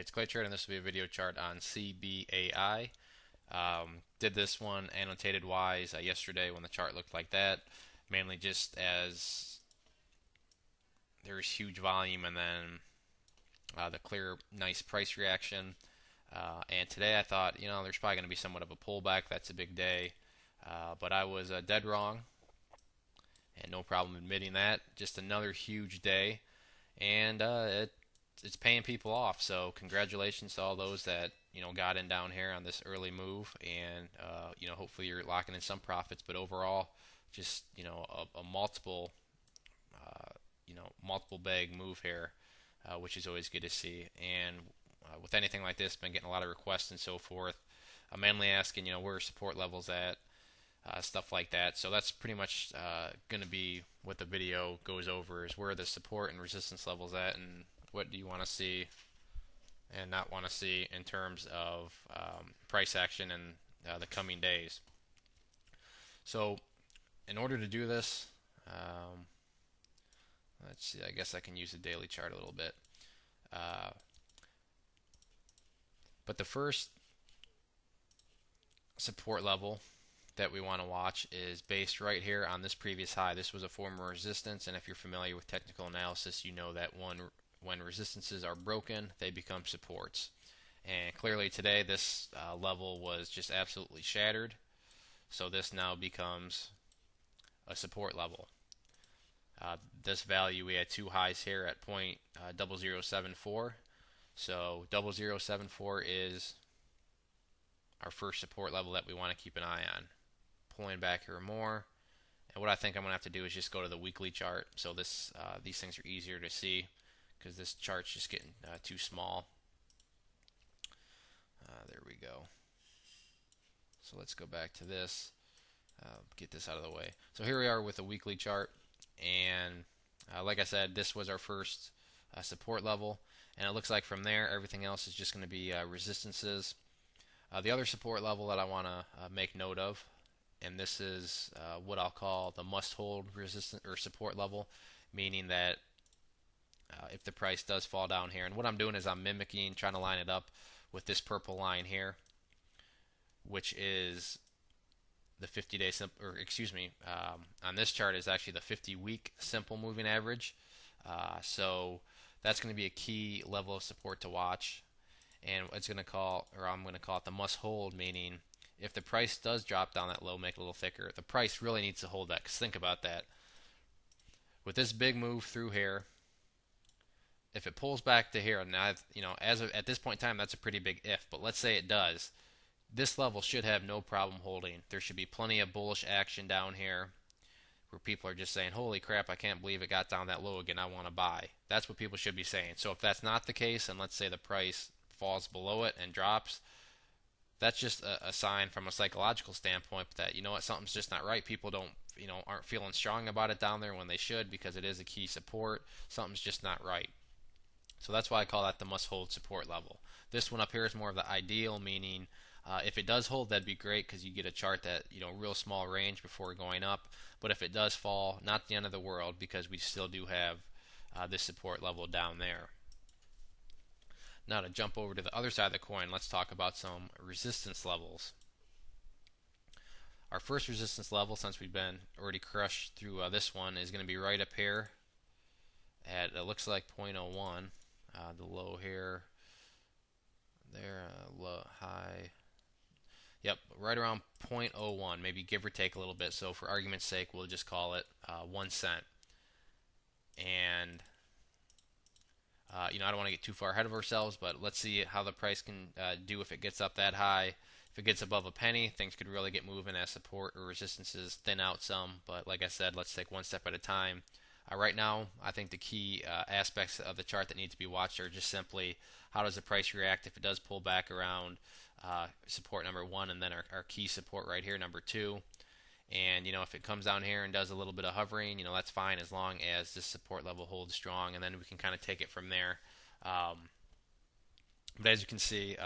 It's Clay Chart, and this will be a video chart on CBAI. Did this one annotated wise yesterday when the chart looked like that, mainly just as there's huge volume and then the clear, nice price reaction. And today I thought, there's probably going to be somewhat of a pullback. That's a big day. But I was dead wrong, and no problem admitting that. Just another huge day, and it's paying people off. So congratulations to all those that got in down here on this early move, and hopefully you're locking in some profits. But overall, just a multiple bag move here, which is always good to see. And with anything like this, been getting a lot of requests and so forth. I'm mainly asking, where are support levels at, stuff like that. So that's pretty much going to be what the video goes over, is where are the support and resistance levels at, and what do you want to see and not want to see in terms of price action in the coming days. So in order to do this, let's see, I guess I can use the daily chart a little bit. But the first support level that we want to watch is based right here on this previous high. This was a former resistance, and if you're familiar with technical analysis, you know that when resistances are broken, they become supports. And clearly today this level was just absolutely shattered, so this now becomes a support level. This value, we had two highs here at point 0074. So 0074 is our first support level that we want to keep an eye on. Pulling back here more, and what I think I'm going to have to do is just go to the weekly chart. So these things are easier to see because this chart's just getting too small. There we go. So let's go back to this. Get this out of the way. So here we are with a weekly chart, and like I said, this was our first support level, and it looks like from there everything else is just going to be resistances. The other support level that I want to make note of, and this is what I'll call the must-hold resistance or support level, meaning that if the price does fall down here, and what I'm doing is I'm mimicking, trying to line it up with this purple line here, which is the 50-day simple, or excuse me, on this chart is actually the 50-week simple moving average. So that's going to be a key level of support to watch, and I'm going to call it the must hold, meaning if the price does drop down that low, make it a little thicker, the price really needs to hold that. Because think about that. With this big move through here, if it pulls back to here, and at this point in time, that's a pretty big if, but let's say it does, this level should have no problem holding. There should be plenty of bullish action down here where people are just saying, holy crap, I can't believe it got down that low again, I want to buy. That's what people should be saying. So if that's not the case, and let's say the price falls below it and drops, that's just a sign from a psychological standpoint that, something's just not right. People aren't feeling strong about it down there when they should, because it is a key support. Something's just not right. So that's why I call that the must hold support level. This one up here is more of the ideal, meaning if it does hold, that'd be great because you get a chart that, real small range before going up. But if it does fall, not the end of the world, because we still do have this support level down there. Now to jump over to the other side of the coin, let's talk about some resistance levels. Our first resistance level, since we've been already crushed through this one, is going to be right up here at, it looks like 0.01, the low here, there, low, high, yep, right around 0.01, maybe give or take a little bit. So for argument's sake, we'll just call it 1 cent. And I don't want to get too far ahead of ourselves, but let's see how the price can do if it gets up that high. If it gets above a penny, things could really get moving as support or resistances thin out some. But like I said, let's take one step at a time. Right now, I think the key aspects of the chart that need to be watched are just simply how does the price react if it does pull back around support number 1, and then our key support right here, number 2. And if it comes down here and does a little bit of hovering, that's fine as long as this support level holds strong, and then we can kind of take it from there. But as you can see,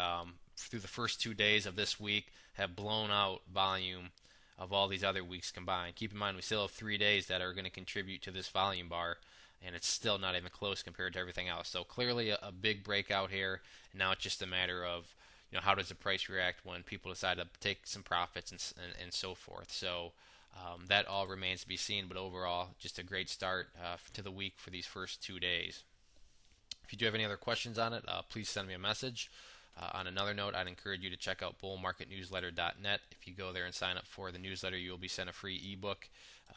through the first 2 days of this week have blown out volume of all these other weeks combined. Keep in mind we still have 3 days that are going to contribute to this volume bar. and it's still not even close compared to everything else. So clearly a big breakout here, and now it's just a matter of how does the price react when people decide to take some profits and so forth. So that all remains to be seen, but overall, just a great start to the week for these first 2 days. If you do have any other questions on it, please send me a message. On another note, I'd encourage you to check out bullmarketnewsletter.net. If you go there and sign up for the newsletter, you will be sent a free ebook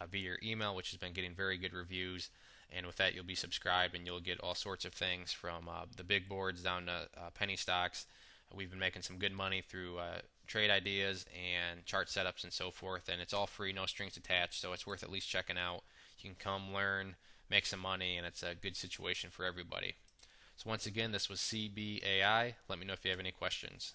via your email, which has been getting very good reviews. And with that, you'll be subscribed and you'll get all sorts of things from the big boards down to penny stocks. We've been making some good money through trade ideas and chart setups and so forth, and it's all free, no strings attached, so it's worth at least checking out. You can come learn, make some money, and it's a good situation for everybody. So once again, this was CBAI. Let me know if you have any questions.